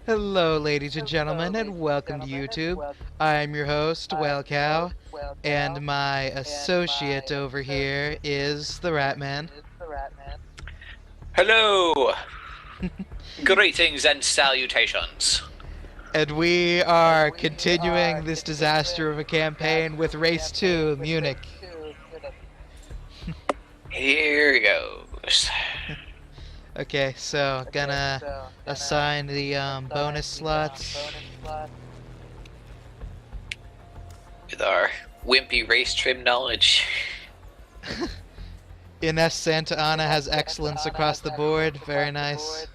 Hello, ladies and gentlemen, and welcome to YouTube. I'm your host, Whale Cow, and my associate over here is the Ratman. Hello! Greetings and salutations. And we are continuing this disaster of a campaign with Race 2, Munich. Here goes. Okay, so gonna assign the bonus slots. With our wimpy race trim knowledge. Ines Santa Ana has excellence across the board. Very nice.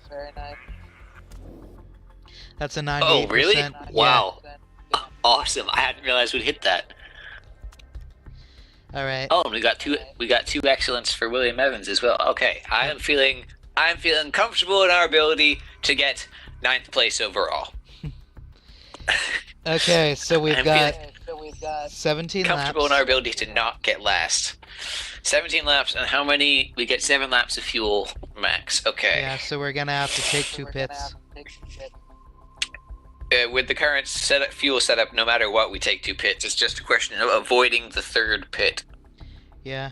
That's a 98%. Oh, really? Yeah. Wow. Awesome. I hadn't realized we'd hit that. All right. Oh, and we got two excellence for William Evans as well. Okay. I'm feeling comfortable in our ability to get 9th place overall. Okay, so we've got 17 comfortable laps. in our ability to not get last. 17 laps, and how many? We get 7 laps of fuel max. Okay. Yeah, so we're gonna have to take 2 pits. With the current fuel setup, no matter what, we take 2 pits. It's just a question of avoiding the 3rd pit. Yeah.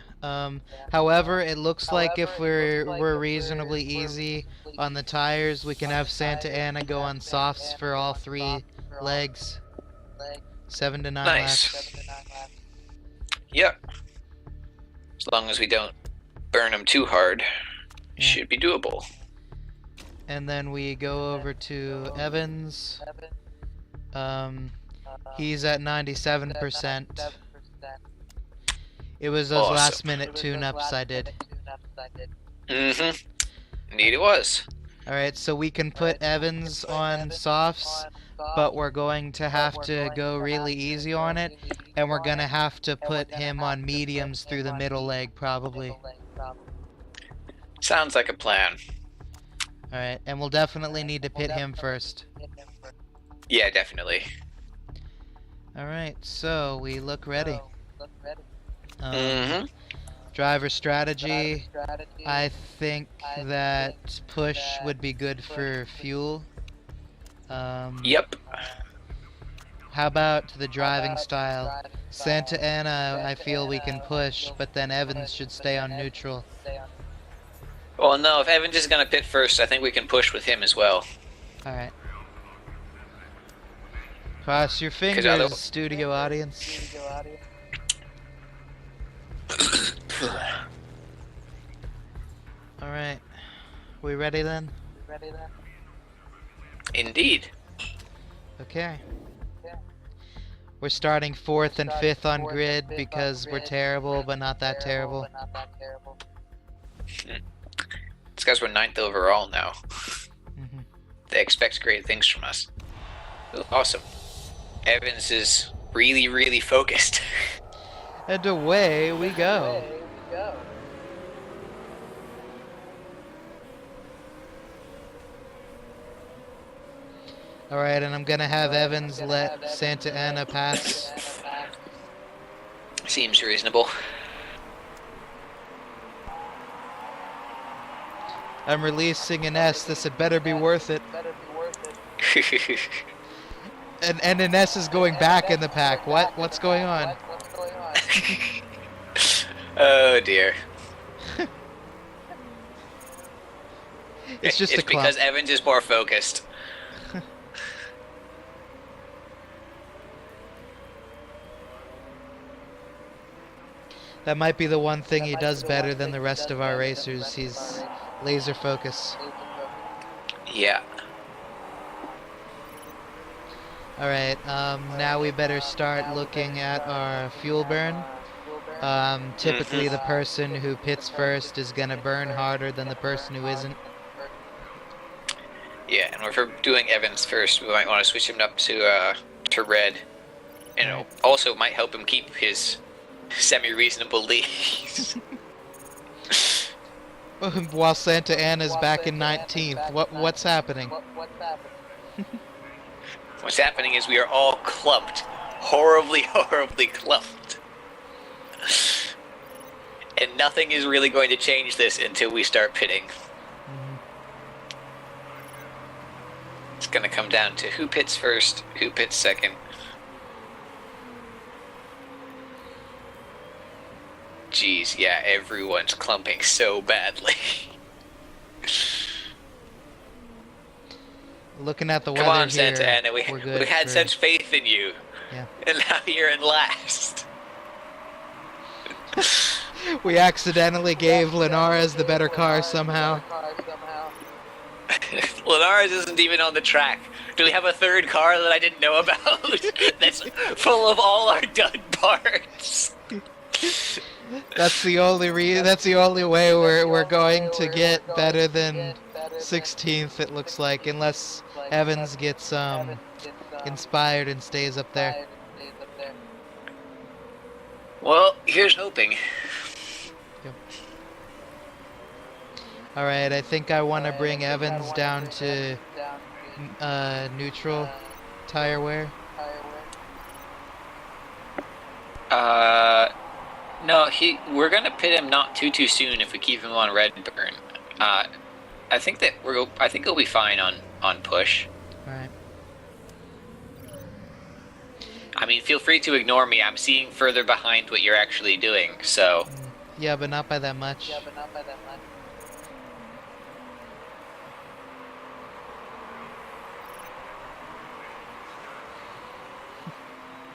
However, it looks like if we're reasonably easy on the tires, we can have Santa Ana go on softs for all 3 legs. 7 to 9 Nice. laps. Yep. As long as we don't burn them too hard, it should be doable. And then we go over to Evans. He's at 97%. It was those Awesome. last minute tune-ups I did. Indeed it was. Alright, so we can put Evans on softs, but we're going to have to go really easy on it, and we're gonna have to put him on mediums through the middle leg, probably. Sounds like a plan. Alright, and we'll definitely need to pit him first. Yeah, definitely. Alright, so we look ready. Mm-hmm. Driver strategy, I think that push would be good for fuel. Yep. How about the driving style? Santa Ana, I feel we can push, but then Evans should stay on neutral. Well, no, if Evans is going to pit first, I think we can push with him as well. Alright. Cross your fingers, studio audience. Alright. We ready then? Indeed. Okay. We're starting 4th and 5th on grid because we're terrible, but not that terrible. It's because we're 9th overall now. They expect great things from us. Ooh, awesome. Evans is really, really focused. And away we go. Alright, and I'm gonna have Evans let Santa Ana pass. Seems reasonable. I'm releasing an S. This had better be worth it. And an S is going back in the pack. What's going on? Oh dear. It's just a clump. Because Evans is more focused. That might be the one thing he does better than the rest of our racers. He's laser focus. Yeah. Alright, now we better start looking at our fuel burn. Typically the person who pits first is gonna burn harder than the person who isn't. Yeah, and if we're doing Evans first, we might want to switch him up to red. You know, also might help him keep his semi-reasonable lead. While Santa Ana's back in 19th. What's happening? What's happening is we are all clumped. Horribly, horribly clumped. And nothing is really going to change this until we start pitting. going to come down to who pits first, who pits second. Jeez, yeah, everyone's clumping so badly. Looking at the weather Come on, here, Santa Ana, we had such faith in you. Yeah. And now you're in last. We accidentally gave Linares the better car somehow. Linares isn't even on the track. Do we have a third car that I didn't know about? That's full of all our dud parts. That's the only way we're going to get better than 16th. It looks like, unless Evans gets inspired and stays up there. Well, here's hoping. Yep. All right, I think I want to bring Evans down to neutral tire wear. No, we're gonna pit him not too soon if we keep him on red burn. I think he'll be fine on push. All right. I mean, feel free to ignore me. I'm seeing further behind what you're actually doing, so. Yeah, but not by that much.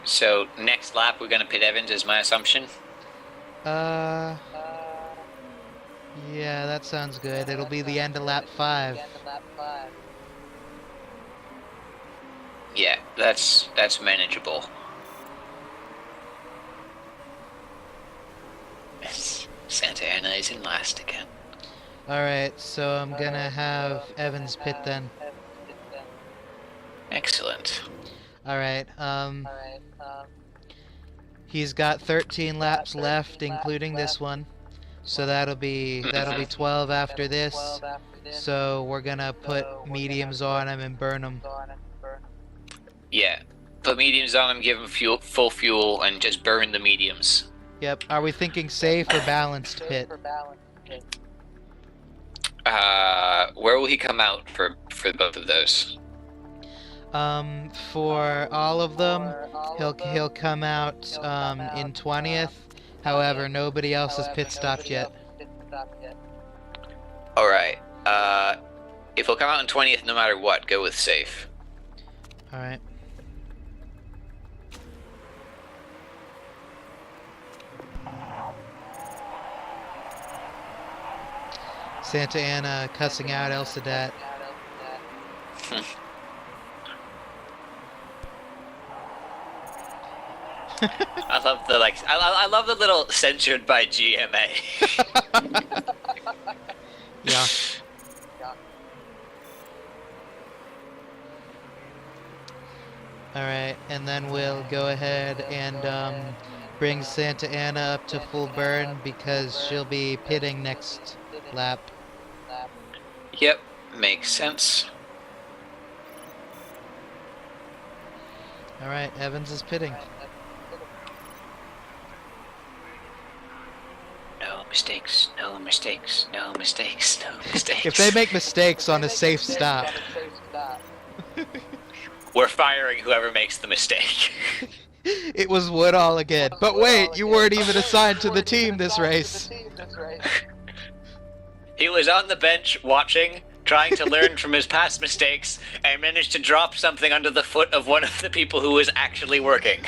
So, next lap we're gonna pit Evans is my assumption? Yeah, that sounds good. It'll be the end of lap 5. Yeah, that's manageable. Santa Ana is in last again. Alright, so I'm gonna have Evans pit then. Excellent. Alright, he's got 13 laps left, including this one. So that'll be 12 after this. So we're gonna put mediums on him and burn him. Yeah, put mediums on him, give him full fuel, and just burn the mediums. Yep. Are we thinking safe or balanced pit? Where will he come out for both of those? For all of them, he'll come out in 20th. However, nobody else has pit stopped yet. All right. If he'll come out in 20th, no matter what, go with safe. All right. Santa Ana cussing out El Sadat. I love the I love the little censored by GMA. Yeah. Alright, and then we'll go ahead and bring Santa Ana up to full burn because she'll be pitting next lap. Yep, makes sense. Alright, Evans is pitting. No mistakes, no mistakes, no mistakes, no mistakes. If they make mistakes on a safe stop. We're firing whoever makes the mistake. It was Woodall again. But wait, you weren't even assigned to the team this race. He was on the bench watching, trying to learn from his past mistakes, and managed to drop something under the foot of one of the people who was actually working.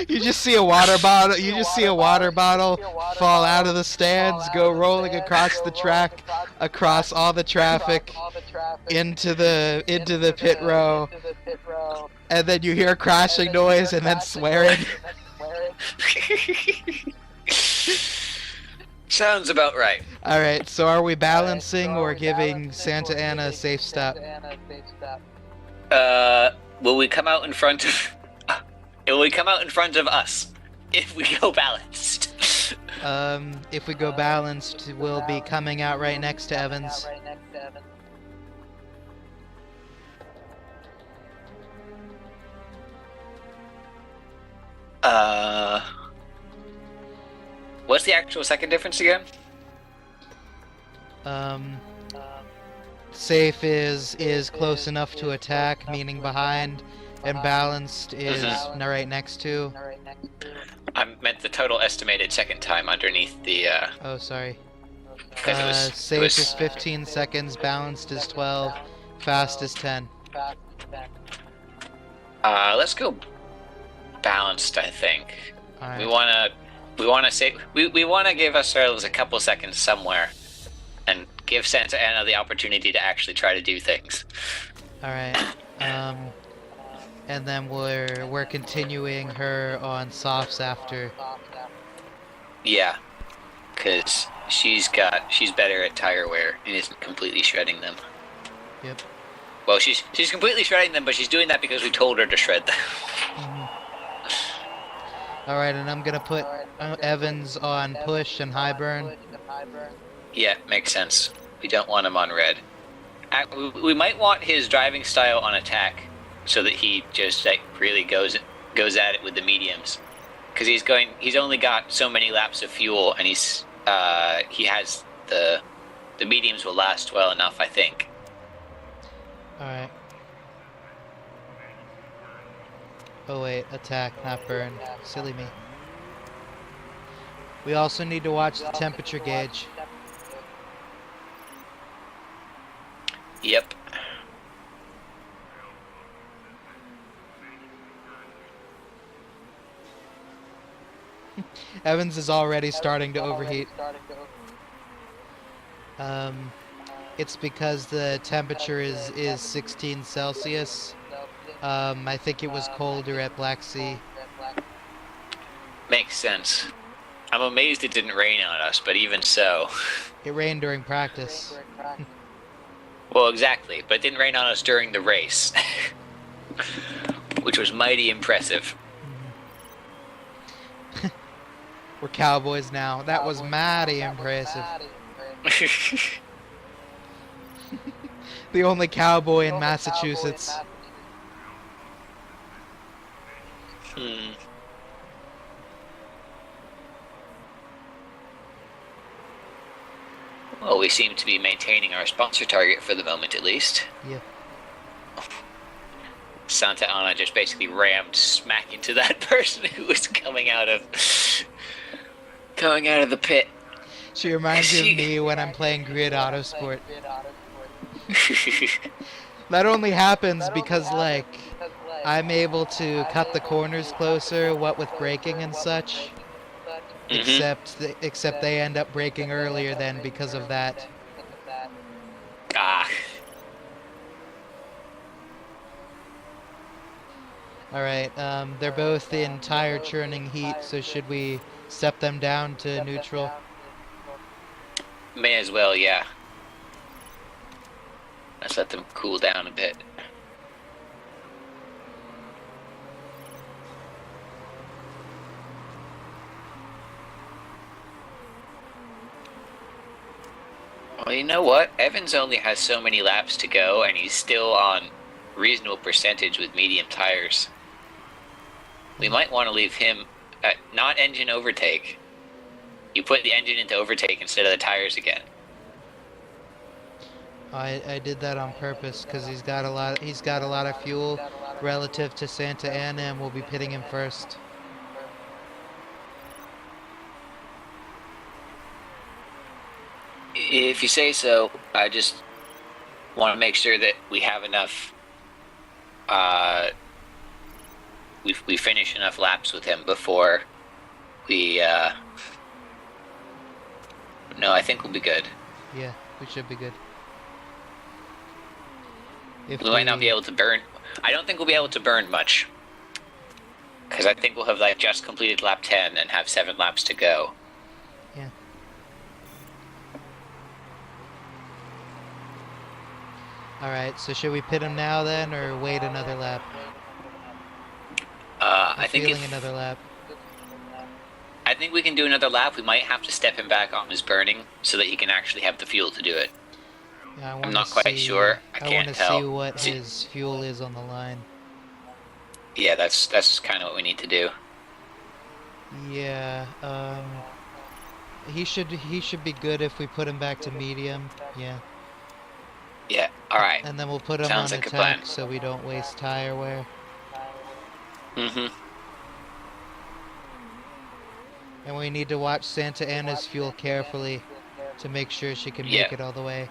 You just see a water bottle. You just see a water bottle fall out of the stands, go rolling across the track, across all the traffic, into the pit row, and then you hear crashing noise and then swearing. Sounds about right. All right. So are we balancing or giving Santa Ana a safe stop? Will we come out in front of? Will we come out in front of us if we go balanced? If we go balanced, we'll be coming out right next to Evans. What's the actual second difference again? Safe is close enough to attack, meaning behind, and balanced is right next to. I meant the total estimated second time underneath the. Oh, sorry. Because it Safe is was. 15 seconds, balanced is 12, fast is 10. Let's go balanced. I think All we right. wanna say we wanna give ourselves a couple seconds somewhere, and give Santa Ana the opportunity to actually try to do things. All right. And then we're continuing her on softs after. Yeah, because she's better at tire wear and isn't completely shredding them. Yep. Well, she's completely shredding them, but she's doing that because we told her to shred them. All right, and I'm gonna put Evans on push and high burn. Yeah, makes sense. We don't want him on red. We might want his driving style on attack, so that he just like really goes at it with the mediums, because he's only got so many laps of fuel, and he has the mediums will last well enough, I think. All right. Oh wait, attack, not burn. Silly me. We also need to watch the temperature gauge. Yep. Evans is already starting to overheat. It's because the temperature is 16 Celsius. I think it was colder at Black Sea. Makes sense. I'm amazed it didn't rain on us, but even so. It rained during practice. Well, exactly, but it didn't rain on us during the race, which was mighty impressive. We're cowboys now. That was mighty impressive. The only cowboy in Massachusetts. Well, we seem to be maintaining our sponsor target for the moment, at least. Yeah. Santa Ana just basically rammed smack into that person who was coming out of the pit. She reminds me of me when I'm playing Grid Autosport. That only happens because, like, I'm able to cut the corners closer, what with braking and such. Except they end up braking earlier then because of that. Ah. Alright, they're both in tire churning heat, so should we step them down to neutral? May as well, yeah. Let's let them cool down a bit. Well, you know what? Evans only has so many laps to go, and he's still on reasonable percentage with medium tires. We might want to leave him at not engine overtake. You put the engine into overtake instead of the tires again. I did that on purpose because he's got a lot of fuel relative to Santa Ana, and we'll be pitting him first. If you say so. I just want to make sure that we have enough. We finish enough laps with him before we. No, I think we'll be good. Yeah, we should be good. We might not be able to burn. I don't think we'll be able to burn much, because I think we'll have like just completed lap 10 and have 7 laps to go. Yeah. Alright, so should we pit him now then, or wait another lap? I think another lap. I think we can do another lap. We might have to step him back on his burning so that he can actually have the fuel to do it. Yeah, I'm not quite sure. I can't tell. I want to see what his fuel is on the line. Yeah, that's kind of what we need to do. Yeah, he should be good if we put him back to medium. Yeah. Yeah. All right. And then we'll put him Sounds on like a plan. attack so we don't waste tire wear. Mm-hmm. And we need to watch Santa Ana's fuel carefully to make sure she can Yeah. make it all the way.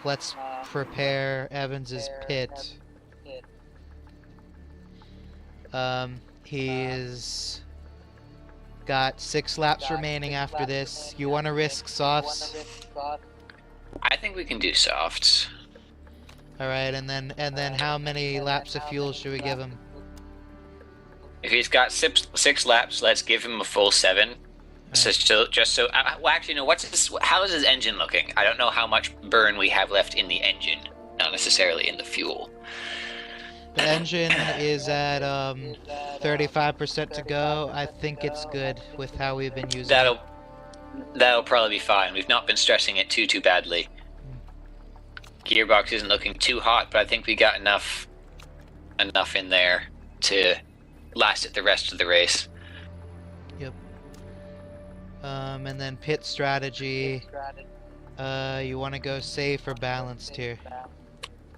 Let's prepare Evans's pit. He's got 6 laps remaining after this. You want to risk softs? I think we can do softs. All right, and then how many laps of fuel should we give him? If he's got 6 laps, let's give him a full 7. Right. Well, actually, no. How is his engine looking? I don't know how much burn we have left in the engine, not necessarily in the fuel. The engine is at 35% to go. I think it's good with how we've been using it. That'll probably be fine. We've not been stressing it too badly. Gearbox isn't looking too hot, but I think we got enough in there to last it the rest of the race. Yep. And then pit strategy. You want to go safe or balanced here?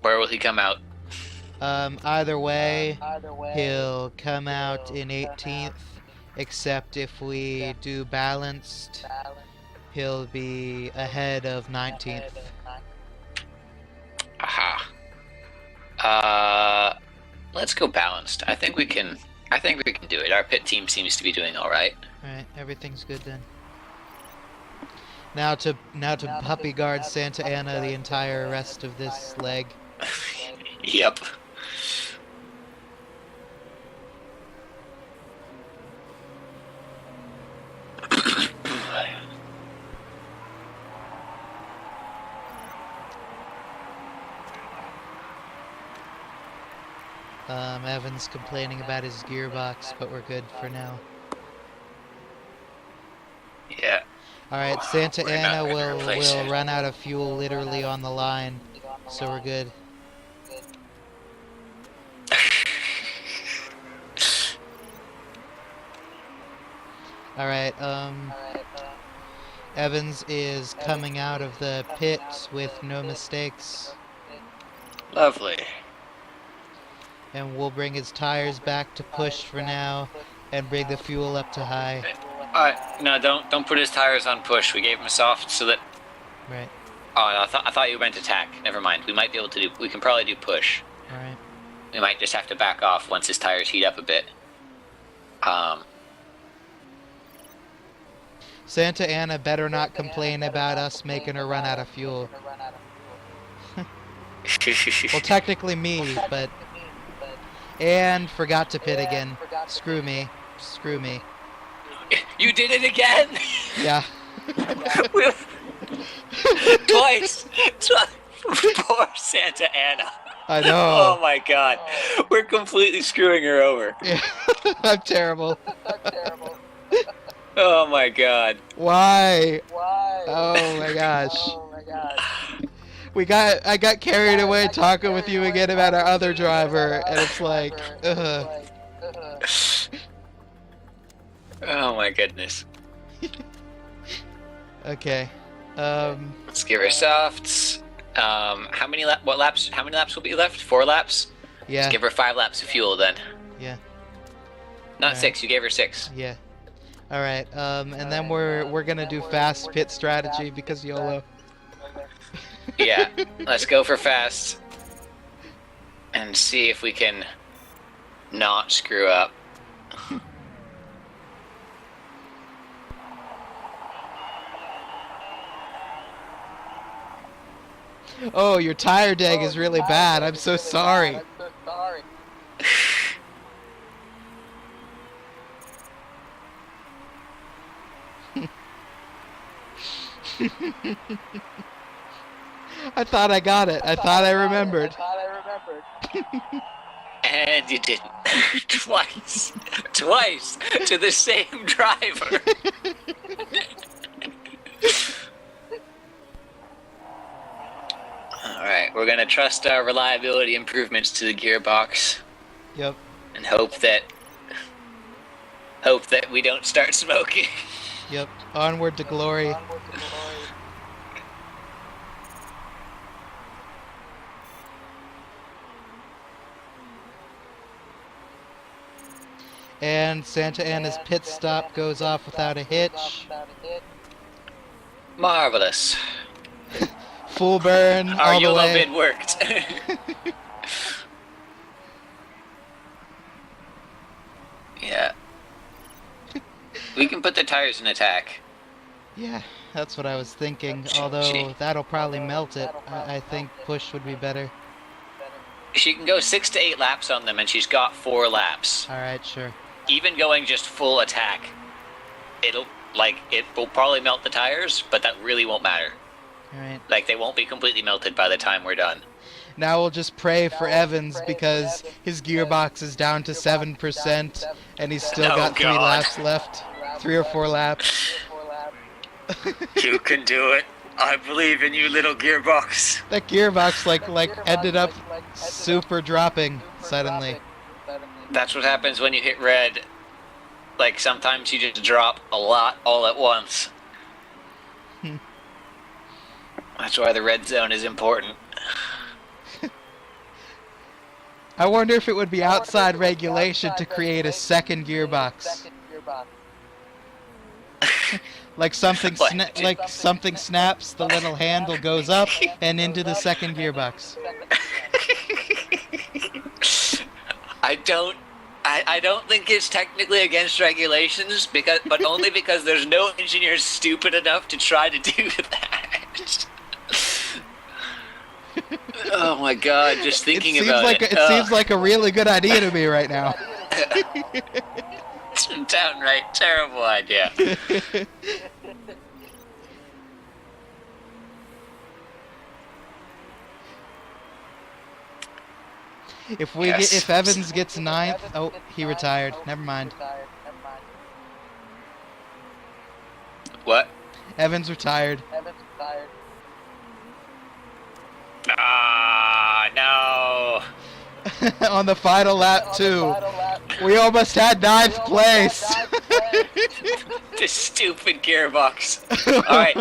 Where will he come out? Either way, he'll come out in 18th, except if we do balanced, he'll be ahead of 19th. Aha. Let's go balanced. I think we can do it. Our pit team seems to be doing all right. Alright, everything's good then. Now to puppy guard Santa Ana the entire rest of this leg. Yep. Evan's complaining about his gearbox, but we're good for now. Yeah. Alright, Santa We're not Ana gonna replace will it. run out of fuel literally on the line, so we're good. Alright, Evans is coming out of the pit with no mistakes, Lovely. and we'll bring his tires back to push for now, and bring the fuel up to high. No, don't put his tires on push. We gave him soft so that. Right. Oh, no, I thought you meant attack. Never mind. We might be able to do. We can probably do push. Alright. We might just have to back off once his tires heat up a bit. Santa Ana better not complain about us making her run out of fuel. Well, technically me, but... And forgot to pit again. Screw me. Screw me. You did it again. Yeah. Twice. Poor Santa Ana. I know. Oh my God, we're completely screwing her over. Yeah. I'm terrible. Oh my God. Why? Oh my gosh. I got carried away talking with you again about our other driver, and it's like, ugh. Oh my goodness. Okay. Let's give her softs. How many laps will be left? 4 laps? Yeah. Let's give her 5 laps of fuel then. Yeah. Not Alright. 6, you gave her 6. Yeah. Alright, and then we're gonna do fast pit strategy because YOLO. Yeah, let's go for fast. And see if we can not screw up. Oh, your tire deg is really bad. I'm so sorry. I thought I got it. I thought I remembered. And you didn't. Twice. Twice to the same driver. Alright, we're gonna trust our reliability improvements to the gearbox. Yep. And hope that we don't start smoking. Yep. Onward to glory. And Santa Ana's pit stop goes off without a hitch. Marvelous. Full burn Our all the YOLO way. bid worked. Yeah. We can put the tires in attack. Yeah, that's what I was thinking. She- Although that'll probably melt it. I think push would be better. She can go 6 to 8 laps on them, and she's got 4 laps. Alright, sure. Even going just full attack, it will probably melt the tires, but that really won't matter. Alright. Like, they won't be completely melted by the time we're done. Now we'll just pray for Evans because his gearbox is down to 7% and he's still Oh, got 3 God. laps left. 3 or 4 laps. You can do it. I believe in you, little gearbox. That gearbox like ended up super dropping suddenly. That's what happens when you hit red. Like, sometimes you just drop a lot all at once. That's why the red zone is important. I wonder if it would be outside regulation to create a second gearbox. Like something something snaps, the little handle goes up and into the second gearbox. I don't think it's technically against regulations, but only because there's no engineer stupid enough to try to do that. Oh my God! Just thinking about it. It seems like a really good idea to me right now. It's a downright terrible idea. If Evans gets 9th, oh, he retired. Never mind. What? Evans retired. Ah, no. On the final lap too. We almost had 9th place. This stupid gearbox. Alright.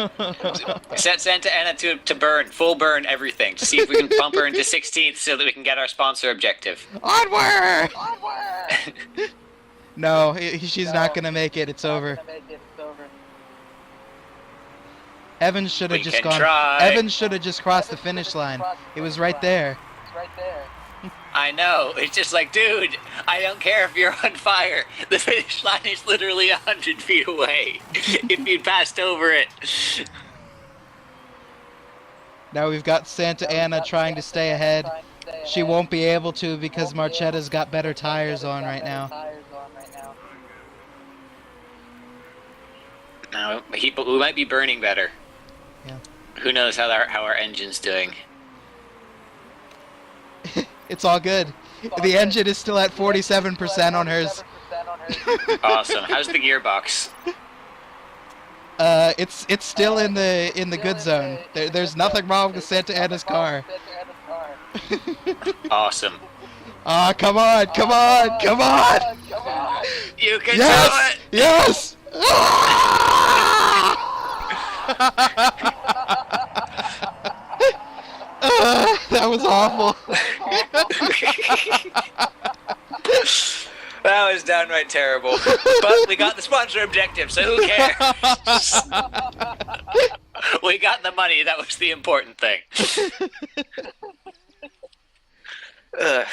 Set Santa Ana to burn. Full burn everything. To see if we can bump her into 16th so that we can get our sponsor objective. Onward! No, she's not gonna make it. It's over. Evans should have just gone. Try. Evans should have just crossed the finish line. It was right there. I know. It's just like, dude, I don't care if you're on fire. The finish line is literally 100 feet away. If you passed over it. Now we've got Santa Ana trying to stay ahead. She won't be able to because Marchetta's got better tires on right now. No, we might be burning better. Yeah. Who knows how our engine's doing? It's all good. The engine is still at 47% on hers. Awesome. How's the gearbox? It's still in the good zone. There's nothing wrong with Santa Ana's car. Awesome. Ah, come on, come on, come on! You can Yes! do it! Yes! That was awful. That was downright terrible. But we got the sponsor objective, so who cares? We got the money, that was the important thing. Ugh.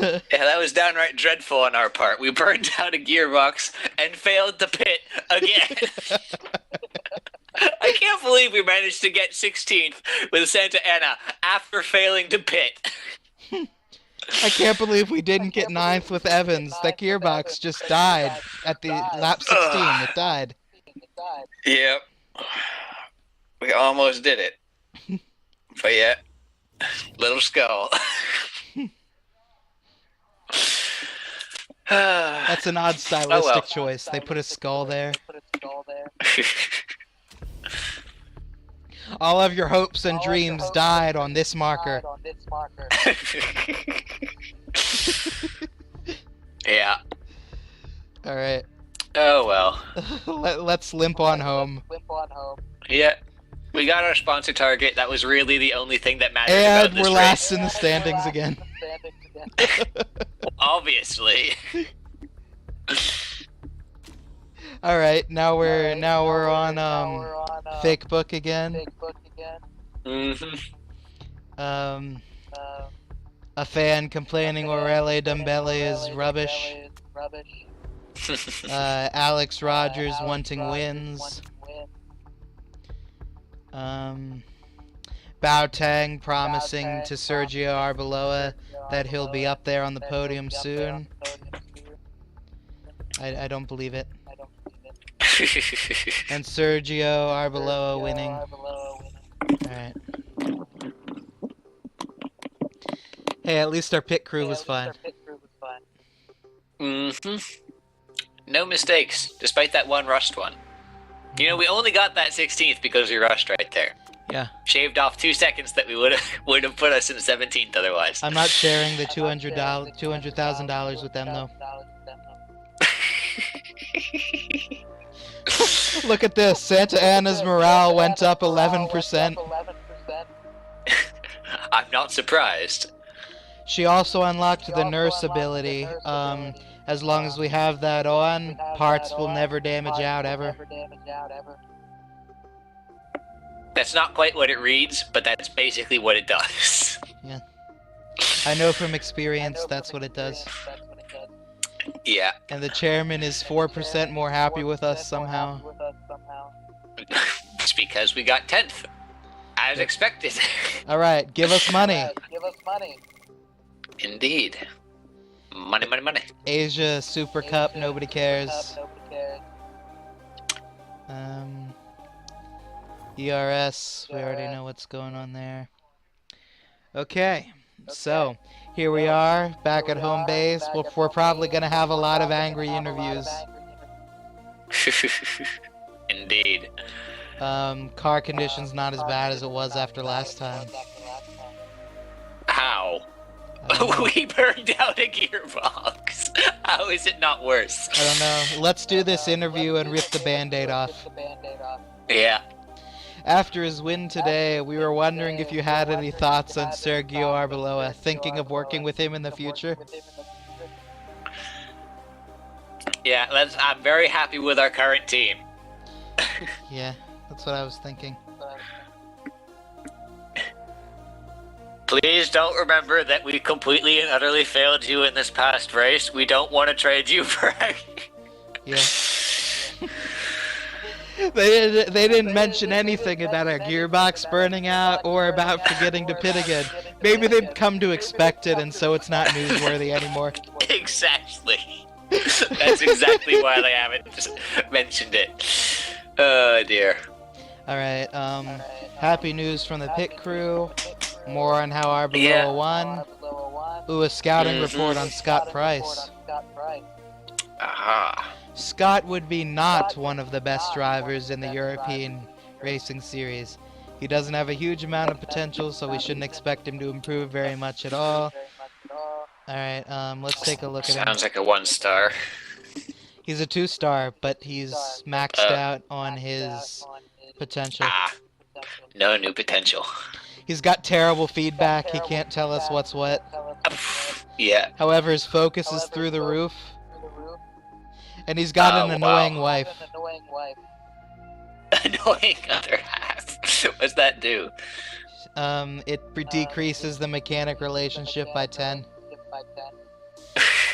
Yeah, that was downright dreadful on our part. We burned down a gearbox and failed to pit again. I can't believe we managed to get 16th with Santa Ana after failing to pit. I can't believe we didn't get 9th with Evans. That gearbox just died at the lap 16. It died. Yep. We almost did it. But yeah, little skull. That's an odd stylistic choice. They put a skull there. All of your hopes and dreams died on this marker. Yeah. Alright. Oh well. Let's limp on home. Yeah. We got our sponsor target. That was really the only thing that mattered And about this we're race. last in the standings again. Obviously. All right, now we're on fake book again. Mm-hmm. Um, a fan complaining Orele Dumbele is rubbish. Alex Rogers wanting wins. Um, Baotang promising to Sergio Arbeloa that he'll be up there on the podium soon. I don't believe it. And Sergio Arbeloa winning. Alright. Hey, at least our pit crew was fine. Mm-hmm. No mistakes, despite that one rushed one. You know, we only got that 16th because we rushed right there. Yeah. Shaved off 2 seconds that we would have put us in 17th otherwise. I'm not sharing the $200,000 with them though. Look at this. Santa Ana's morale went up 11%. I'm not surprised. She also unlocked the nurse ability. As long as we have that on, parts will never damage out ever. That's not quite what it reads, but that's basically what it does. Yeah. I know from experience that's what it does. Yeah. And the chairman is 4% more happy with us somehow. It's because we got 10th. As expected. Alright, give us money. Indeed. Money, money, money. Asia Super Cup, nobody cares. ERS, we already know what's going on there. Okay, so here we are, back at home base. We're probably going to have a lot of angry interviews. Indeed. Car condition's not as bad as it was after last time. How? We burned out a gearbox. How is it not worse? I don't know. Let's do this interview and rip the band-aid off. Yeah. After his win today, we were wondering if you had any thoughts on Sergio Arbeloa, thinking of working with him in the future? Yeah, I'm very happy with our current team. Yeah, that's what I was thinking. Please don't remember that we completely and utterly failed you in this past race. We don't want to trade you for... Yeah. They didn't mention anything about our gearbox burning out or about forgetting to pit again. Maybe they've come to expect it and so it's not newsworthy anymore. Exactly. That's exactly why they haven't mentioned it. Oh dear. Alright, happy news from the pit crew. More on how Arbeloa won. Ooh, a scouting report on Scott Price. Aha. Scott would be not one of the best drivers in the European Racing Series. He doesn't have a huge amount of potential, so we shouldn't expect him to improve very much at all. Alright, let's take a look at him. Sounds like a 1-star. He's a 2-star, but he's maxed out on his potential. Ah. No new potential. He's got terrible feedback, he can't tell us what's what. Yeah. However, his focus is through the roof. And he's got an annoying wife. Annoying other half. What's that do? It decreases the mechanic relationship by 10.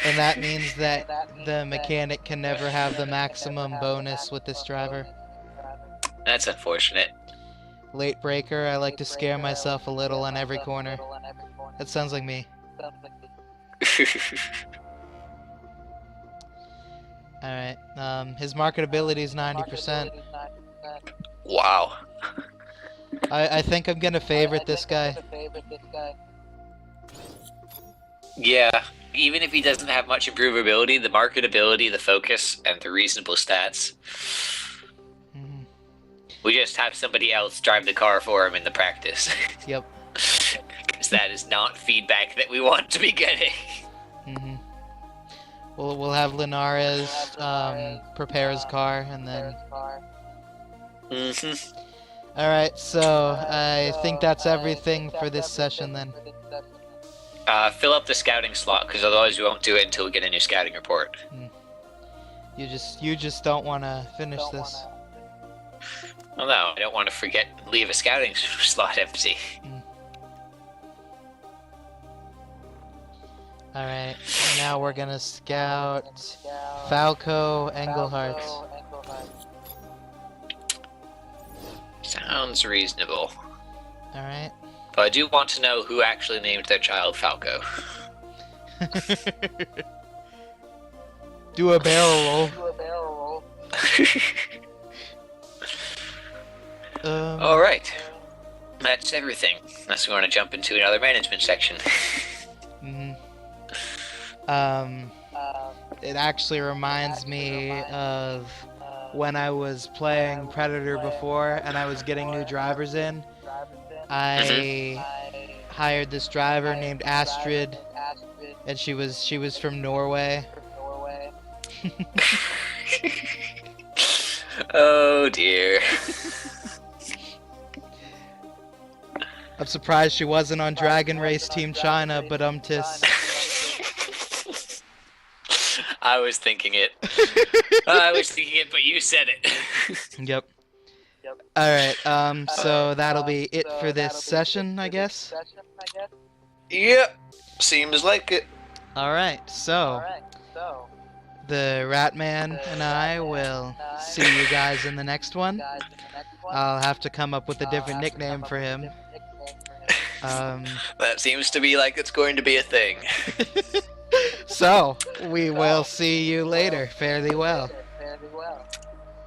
And that means that the mechanic can never have the maximum bonus with this driver. That's unfortunate. Late breaker, I like to scare myself a little on every corner. That sounds like me. Alright, his marketability is 90%. Wow. I think I'm gonna favorite this guy. Yeah, even if he doesn't have much improvability, the marketability, the focus, and the reasonable stats. We just have somebody else drive the car for him in the practice. Yep. Because that is not feedback that we want to be getting. We'll have Linares prepare his car, and then... Alright, so I think that's everything for this session then. Fill up the scouting slot, because otherwise we won't do it until we get a new scouting report. You just don't want to finish this. Well, no, I don't want to leave a scouting slot empty. All right, now we're gonna scout Falco Engelhart. Sounds reasonable. All right. But I do want to know who actually named their child Falco. Do a barrel roll. All right. That's everything. Unless we want to jump into another management section. It actually reminds me of when I was playing Predator before and I was getting new drivers in. I hired this driver named Astrid, and she was from Norway. Oh dear. I'm surprised she wasn't on Dragon Race Team China, but I was thinking it. But you said it. Yep. Alright, so that'll be it for this session, I guess? Yep. Seems like it. Alright, so the Ratman and I will see you guys in the next one. I'll have to come up with a different nickname for him. That seems to be like it's going to be a thing. So, we will see you later. Fare thee well.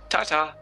Ta-ta.